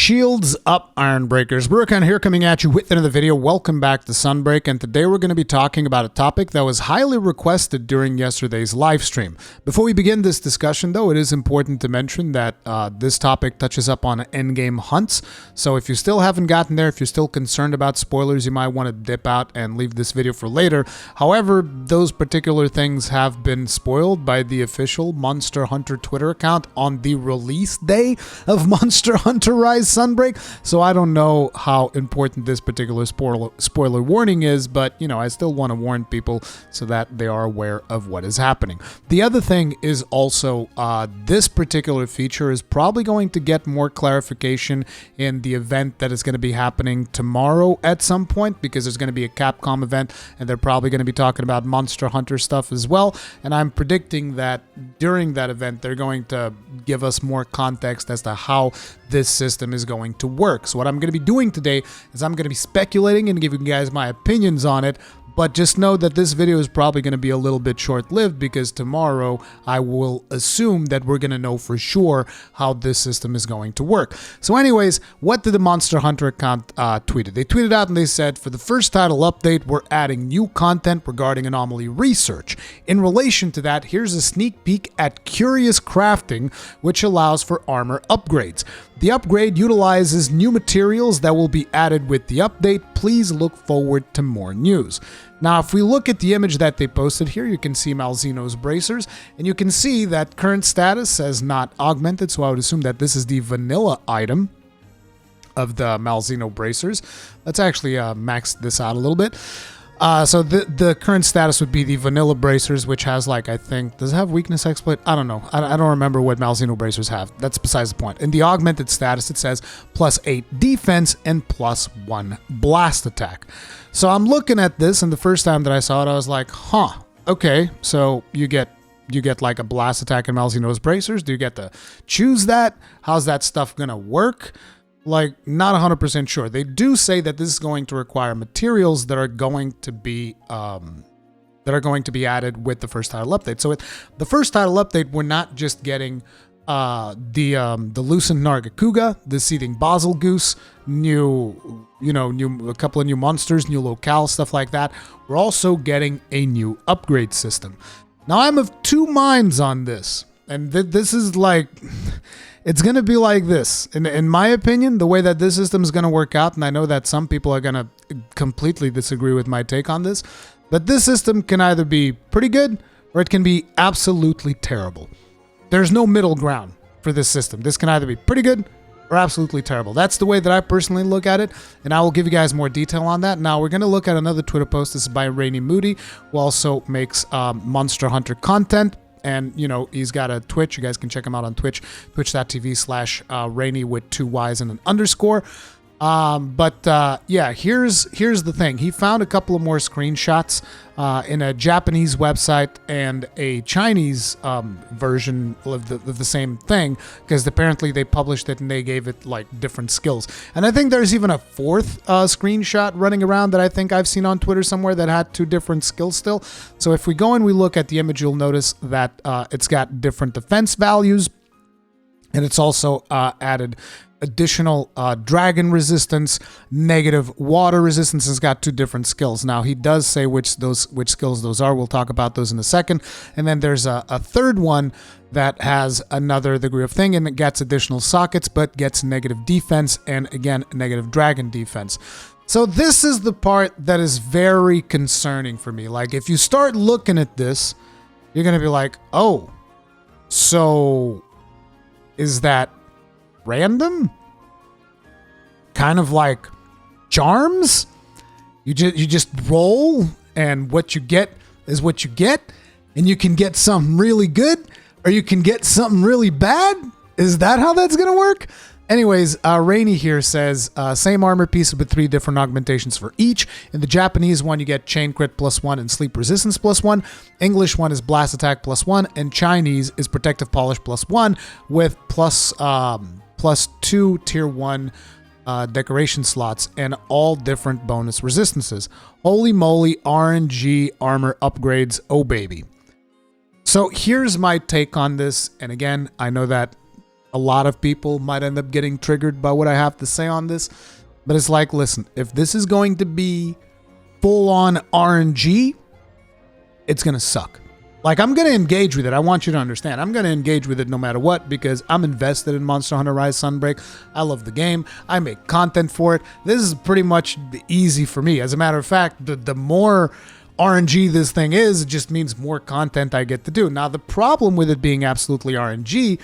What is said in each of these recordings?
Shields up, Iron Breakers. Rurikhan here coming at you with another video. Welcome back to Sunbreak, and today we're going to be talking about a topic that was highly requested during yesterday's live stream. Before we begin this discussion, though, it is important to mention that this topic touches up on endgame hunts, so if you still haven't gotten there, if you're still concerned about spoilers, you might want to dip out and leave this video for later. However, those particular things have been spoiled by the official Monster Hunter Twitter account on the release day of Monster Hunter Rise Sunbreak, so I don't know how important this particular spoiler warning is, but you know, I still want to warn people so that they are aware of what is happening. The other thing is also this particular feature is probably going to get more clarification in the event that is going to be happening tomorrow at some point, because there's going to be a Capcom event and they're probably going to be talking about Monster Hunter stuff as well, and I'm predicting that during that event they're going to give us more context as to how this system is going to work. So what I'm going to be doing today is I'm going to be speculating and giving you guys my opinions on it, but just know that this video is probably going to be a little bit short-lived because tomorrow I will assume that we're going to know for sure how this system is going to work. So anyways, what did the Monster Hunter account tweeted? They tweeted out and they said, for the first title update, we're adding new content regarding anomaly research. In relation to that, here's a sneak peek at Curious Crafting, which allows for armor upgrades. The upgrade utilizes new materials that will be added with the update. Please look forward to more news. Now, if we look at the image that they posted here, you can see Malzeno's bracers, and you can see that current status says not augmented, so I would assume that this is the vanilla item of the Malzeno bracers. Let's actually max this out a little bit. So the current status would be the vanilla bracers, which has, like, I think, does it have weakness exploit? I don't know. I don't remember what Malzeno bracers have. That's besides the point. In the augmented status, it says +8 defense and +1 blast attack. So I'm looking at this, and the first time that I saw it, I was like, huh, okay, so you get like a blast attack in Malzeno's bracers. Do you get to choose that? How's that stuff gonna work? Like, not 100% sure. They do say that this is going to require materials that are going to be added with the first title update. So with the first title update, we're not just getting the loosened Nargacuga, the seething Basel Goose, a couple of new monsters, new locale, stuff like that. We're also getting a new upgrade system. Now, I'm of two minds on this, and this is like, it's going to be like this. In my opinion, the way that this system is going to work out, and I know that some people are going to completely disagree with my take on this, but this system can either be pretty good or it can be absolutely terrible. There's no middle ground for this system. This can either be pretty good or absolutely terrible. That's the way that I personally look at it, and I will give you guys more detail on that. Now, we're going to look at another Twitter post. This is by Rainy Moody, who also makes Monster Hunter content. And, you know, he's got a Twitch. You guys can check him out on Twitch, twitch.tv/Rainy with 2 Ys and an underscore. Yeah, here's the thing. He found a couple of more screenshots in a Japanese website and a Chinese version of the same thing, because apparently they published it and they gave it like different skills. And I think there's even a fourth screenshot running around that I think I've seen on Twitter somewhere that had 2 different skills still. So if we go and we look at the image, you'll notice that it's got different defense values, and it's also added additional dragon resistance, negative water resistance. Has got 2 different skills. Now, he does say which skills those are. We'll talk about those in a second. And then there's a third one that has another degree of thing, and it gets additional sockets, but gets negative defense and, again, negative dragon defense. So this is the part that is very concerning for me. Like, if you start looking at this, you're going to be like, oh, so is that random? Kind of like charms? You just roll, and what you get is what you get, and you can get something really good, or you can get something really bad? Is that how that's gonna work? Anyways, Rainy here says, same armor piece with 3 different augmentations for each. In the Japanese one, you get chain crit +1 and sleep resistance +1. English one is blast attack +1, and Chinese is protective polish +1 with +2 tier 1 decoration slots and all different bonus resistances. Holy moly, RNG armor upgrades, oh baby. So here's my take on this, and again, I know that a lot of people might end up getting triggered by what I have to say on this. But it's like, listen, if this is going to be full-on RNG, it's going to suck. Like, I'm going to engage with it. I want you to understand. I'm going to engage with it no matter what because I'm invested in Monster Hunter Rise Sunbreak. I love the game. I make content for it. This is pretty much easy for me. As a matter of fact, the more RNG this thing is, it just means more content I get to do. Now, the problem with it being absolutely RNG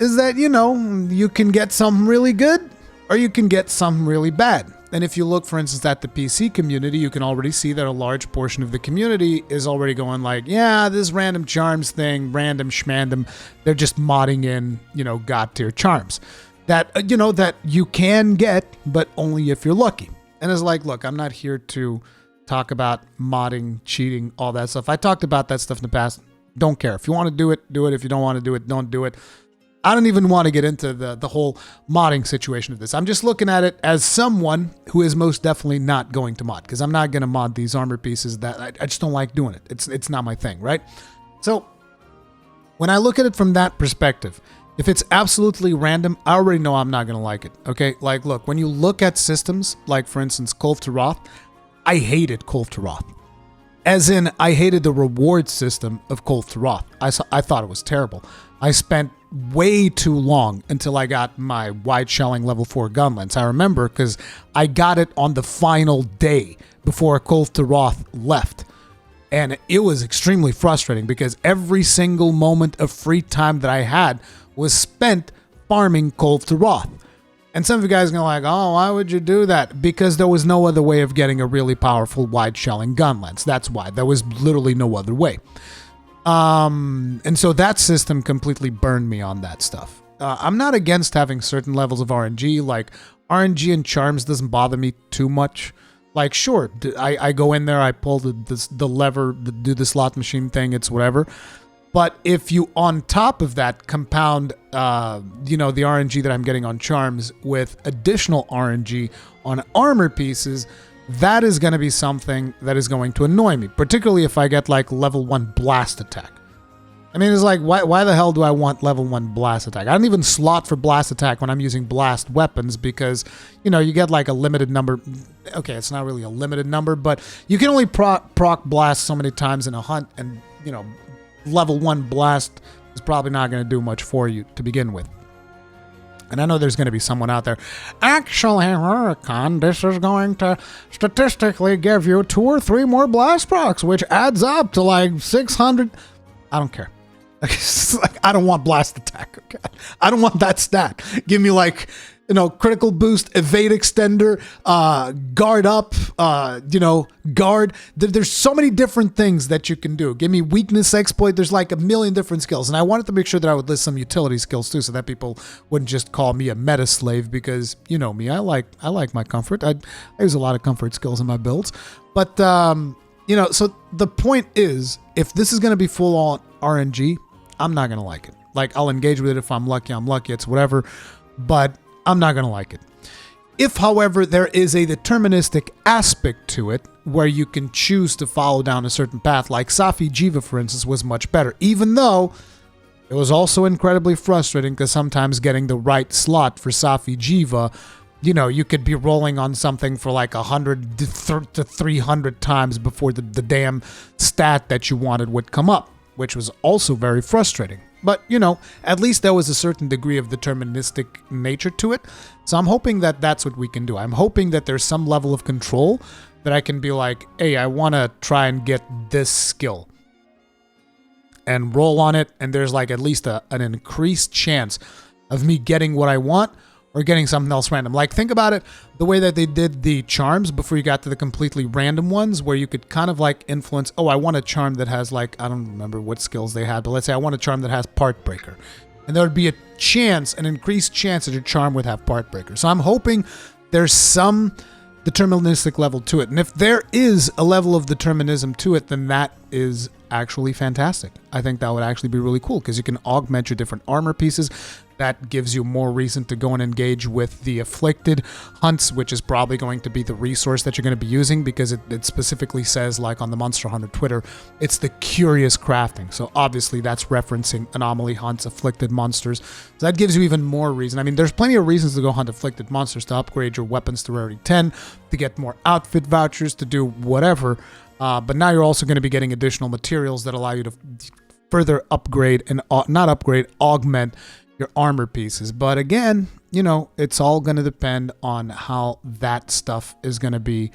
is that, you know, you can get something really good or you can get something really bad. And if you look, for instance, at the PC community, you can already see that a large portion of the community is already going like, yeah, this random charms thing, random schmandom, they're just modding in, you know, god tier charms that, you know, that you can get, but only if you're lucky. And it's like, look, I'm not here to talk about modding, cheating, all that stuff. I talked about that stuff in the past. Don't care. If you want to do it, do it. If you don't want to do it, don't do it. I don't even want to get into the whole modding situation of this. I'm just looking at it as someone who is most definitely not going to mod because I'm not going to mod these armor pieces that I just don't like doing it. It's not my thing, right? So when I look at it from that perspective, if it's absolutely random, I already know I'm not going to like it, okay? Like, look, when you look at systems, like, for instance, Kolv to Roth, I hated Kolv to Roth. As in, I hated the reward system of Kolv to Roth. I thought it was terrible. I spent way too long until I got my wide shelling level 4 gun lens. I remember because I got it on the final day before Kolv to Roth left. And it was extremely frustrating because every single moment of free time that I had was spent farming Kolv to Roth. And some of you guys are going to like, oh, why would you do that? Because there was no other way of getting a really powerful wide shelling gun lens. That's why. There was literally no other way. And so that system completely burned me on that stuff. I'm not against having certain levels of RNG. Like, RNG and charms doesn't bother me too much. Like, sure, I go in there, I pull the lever, do the slot machine thing, it's whatever. But if you, on top of that, compound, you know, the RNG that I'm getting on charms with additional RNG on armor pieces, that is going to be something that is going to annoy me, particularly if I get, like, level 1 blast attack. I mean, it's like, why the hell do I want level 1 blast attack? I don't even slot for blast attack when I'm using blast weapons because, you know, you get, like, a limited number. Okay, it's not really a limited number, but you can only proc blast so many times in a hunt, and, you know, level 1 blast is probably not going to do much for you to begin with. And I know there's going to be someone out there, actually, Rurikhan, this is going to statistically give you 2 or 3 more blast procs, which adds up to like 600. I don't care. Like, I don't want blast attack. Okay? I don't want that stat. Give me, like, you know, critical boost, evade extender, guard up, you know, guard. There's so many different things that you can do. Give me weakness exploit. There's like a million different skills. And I wanted to make sure that I would list some utility skills too, so that people wouldn't just call me a meta slave because, you know me, I like my comfort. I use a lot of comfort skills in my builds. But, you know, so the point is, if this is going to be full on RNG, I'm not going to like it. Like, I'll engage with it if I'm lucky, it's whatever. But I'm not going to like it. If, however, there is a deterministic aspect to it where you can choose to follow down a certain path, like Safi Jiva, for instance, was much better, even though it was also incredibly frustrating because sometimes getting the right slot for Safi Jiva, you know, you could be rolling on something for like 100 to 300 times before the damn stat that you wanted would come up, which was also very frustrating. But, you know, at least there was a certain degree of deterministic nature to it. So I'm hoping that that's what we can do. I'm hoping that there's some level of control that I can be like, hey, I want to try and get this skill and roll on it. And there's like at least an increased chance of me getting what I want or getting something else random. Like, think about it the way that they did the charms before you got to the completely random ones, where you could kind of like influence, oh, I want a charm that has like, I don't remember what skills they had, but let's say I want a charm that has Part Breaker. And there would be a chance, an increased chance that your charm would have Part Breaker. So I'm hoping there's some deterministic level to it. And if there is a level of determinism to it, then that is actually fantastic. I think that would actually be really cool because you can augment your different armor pieces. that gives you more reason to go and engage with the afflicted hunts, which is probably going to be the resource that you're going to be using, because it specifically says, like on the Monster Hunter Twitter, it's the curious crafting. So obviously that's referencing anomaly hunts, afflicted monsters. So that gives you even more reason. I mean, there's plenty of reasons to go hunt afflicted monsters, to upgrade your weapons to rarity 10, to get more outfit vouchers, to do whatever. But now you're also going to be getting additional materials that allow you to further upgrade and augment your armor pieces. But again, you know, it's all going to depend on how that stuff is going to be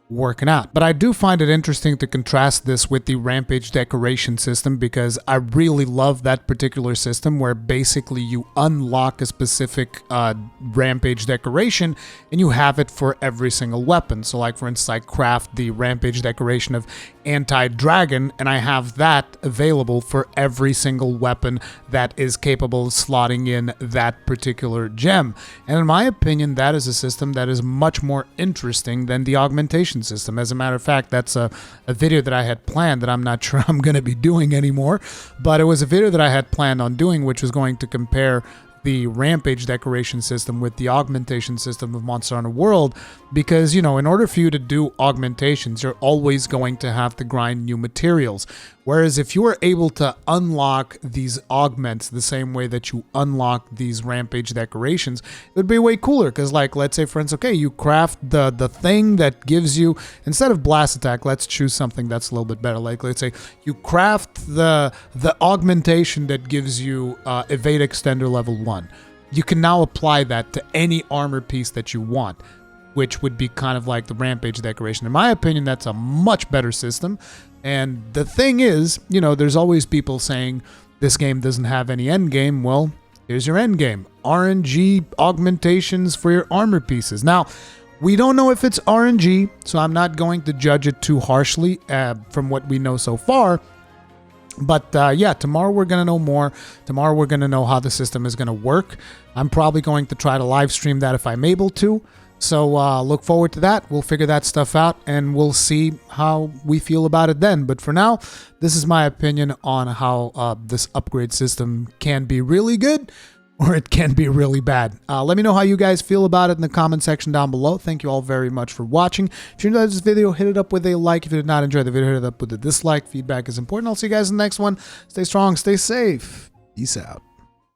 working out. But I do find it interesting to contrast this with the Rampage decoration system, because I really love that particular system where basically you unlock a specific Rampage decoration and you have it for every single weapon. So like, for instance, I craft the Rampage decoration of Anti-Dragon, and I have that available for every single weapon that is capable of slotting in that particular gem. And in my opinion, that is a system that is much more interesting than the augmentation system. As a matter of fact, that's a video that I had planned that I'm not sure I'm going to be doing anymore, but it was a video that I had planned on doing, which was going to compare the Rampage decoration system with the augmentation system of Monster Hunter World, because, you know, in order for you to do augmentations, you're always going to have to grind new materials. Whereas if you were able to unlock these augments the same way that you unlock these Rampage decorations, it would be way cooler. Because, like, let's say, for instance, okay, you craft the thing that gives you, instead of blast attack, let's choose something that's a little bit better. Like, let's say you craft the augmentation that gives you evade extender level 1. You can now apply that to any armor piece that you want, which would be kind of like the Rampage decoration. In my opinion, that's a much better system. And the thing is, you know, there's always people saying this game doesn't have any endgame. Well, here's your endgame. RNG augmentations for your armor pieces. Now, we don't know if it's RNG, so I'm not going to judge it too harshly from what we know so far. But yeah, tomorrow we're going to know more. Tomorrow we're going to know how the system is going to work. I'm probably going to try to live stream that if I'm able to. So look forward to that. We'll figure that stuff out and we'll see how we feel about it then. But for now, this is my opinion on how this upgrade system can be really good or it can be really bad. Let me know how you guys feel about it in the comment section down below. Thank you all very much for watching. If you enjoyed this video, hit it up with a like. If you did not enjoy the video, hit it up with a dislike. Feedback is important. I'll see you guys in the next one. Stay strong, stay safe. Peace out.